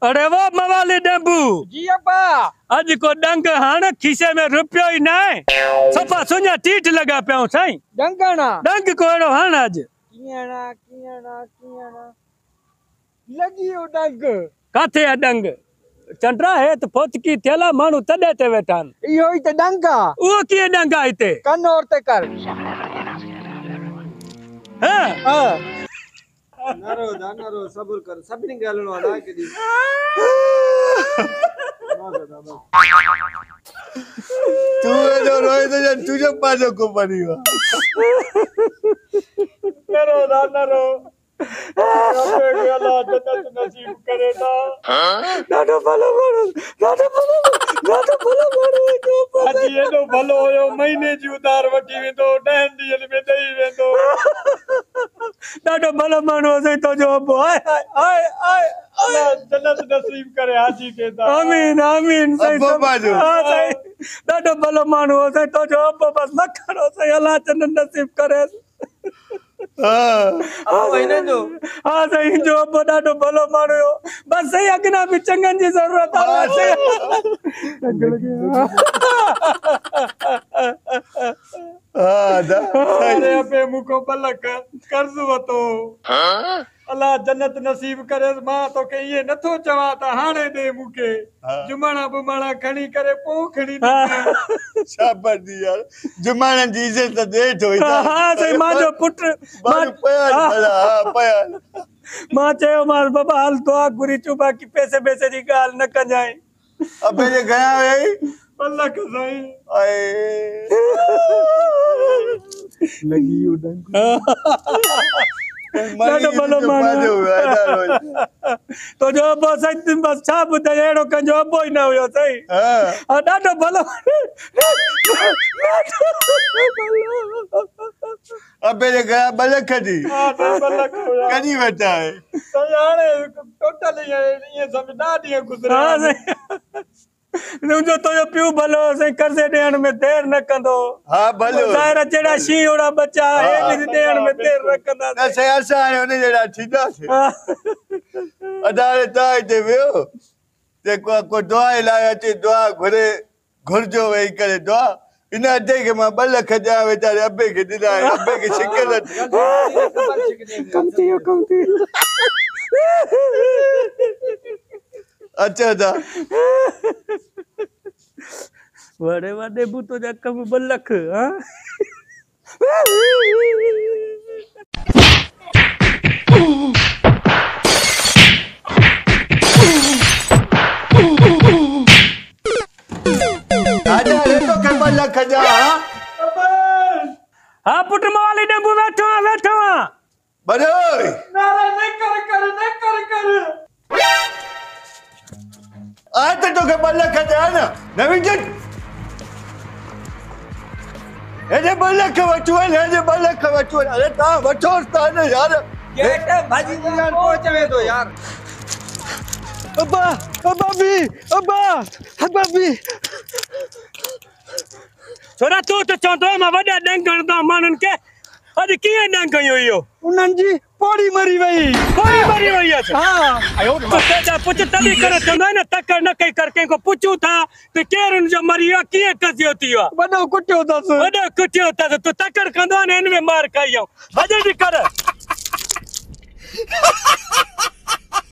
अरे वो मवाली डेंबू जी अब्बा आज को डंग हाण खीसे में रुपयो ही ना सफा सुञा टीट लगा पियो साईं डंगना डंग को एड़ो हाण आज कियाना लगी ओ डंग काथे है डंग चंद्रा है तो पोतकी थेला मानू तडे ते वेठान इहो ही ते डंगा वो किए डंगा इते कनोर ते कर हां नारो सब्र कर सभिनी ॻाल्हिणो आहे केॾी तू जो रोए तो तुझे पाजो को पड़ीवा नारो अल्लाह जन्नत नसीब करे ना डाडो भलो मानो आज एडो भलो होयो महीने जी उधार वठी वेंदो 10 ॾींहंनि में ॾेई वेंदो डाडो भलो मानो से तो जो हाय हाय हाय अल्लाह जन्नत नसीब करे हाजी के दा आमीन आमीन सही बाजो हां सही डाडो भलो मानो से तो जो बस मखणो से अल्लाह जन्नत नसीब करे महीने जो हां सही जो डाडो भलो मानो बस सही अगना भी चंगन जी जरूरत है अरे पे मुको बलक कर्ज वतो अल्लाह जन्नत नसीब करे मां तो के ये नथो चवा ता हाणे दे मुके जुमाना बुमाना खणी करे पो खणी शाबाश दी यार जुमाना जी इज्जत दे तो हां सही मां जो पुट मां पयाल मां चयो मां बाबा हाल तो गुरी चुबा की पैसे दी गाल न कंजाई अबे जे गया वे बलक सही आए लगी ओ डंग भलो मानो तो जो बस बस छा बुधा एड़ो कंजो अबो ही ना हुयो सही हां डाडो भलो अबे जे गया बलक दी हां बलक कदी बेटा है तो यार टोटल ये सब डाडी गुजरा हां जो तो यो पियो भलो से कर्जे देण में देर न कंदो हां भलो ज़ाहिर जेड़ा शी ओड़ा बच्चा है भी देण में देर न कंदा ना से असा ने जेड़ा थीदा से अदारे ताई दे वियो ते को दुआ लाया ते दुआ घुरे घुरजो वेई करे दुआ इन अदे के मां 2 लाख जा बेचारे अब्बे के दिला अब्बे के शिकल कम थी अच्छा था वड़े वड़े बूतो जा कम 2 लाख हां आजा रे तो के 2 लाख जा हां पुट वाली डेंबू बैठो बरोई नारे न कर आज तो के 2 लाख जा ना नवी जट ए 2 लाख वठो है 2 लाख वठो अरे ता वठो ता ने यार गेट भाजी जी यार पहुंचवे तो यार अब्बा भी छोरा तू तो चोंदो मा वडा डंगण तो मानन के अज किए डंगयो यो उनन जी पोड़ी मरी वई है हां आयो तो पुछ तभी करे चंदा न तकर न कई करके को पूछू था तो केरन जो मरियो किए कसियो थियो वडो कुटियो तस तू तकर कंदो ने इनमें मार खाइयो भजे जी कर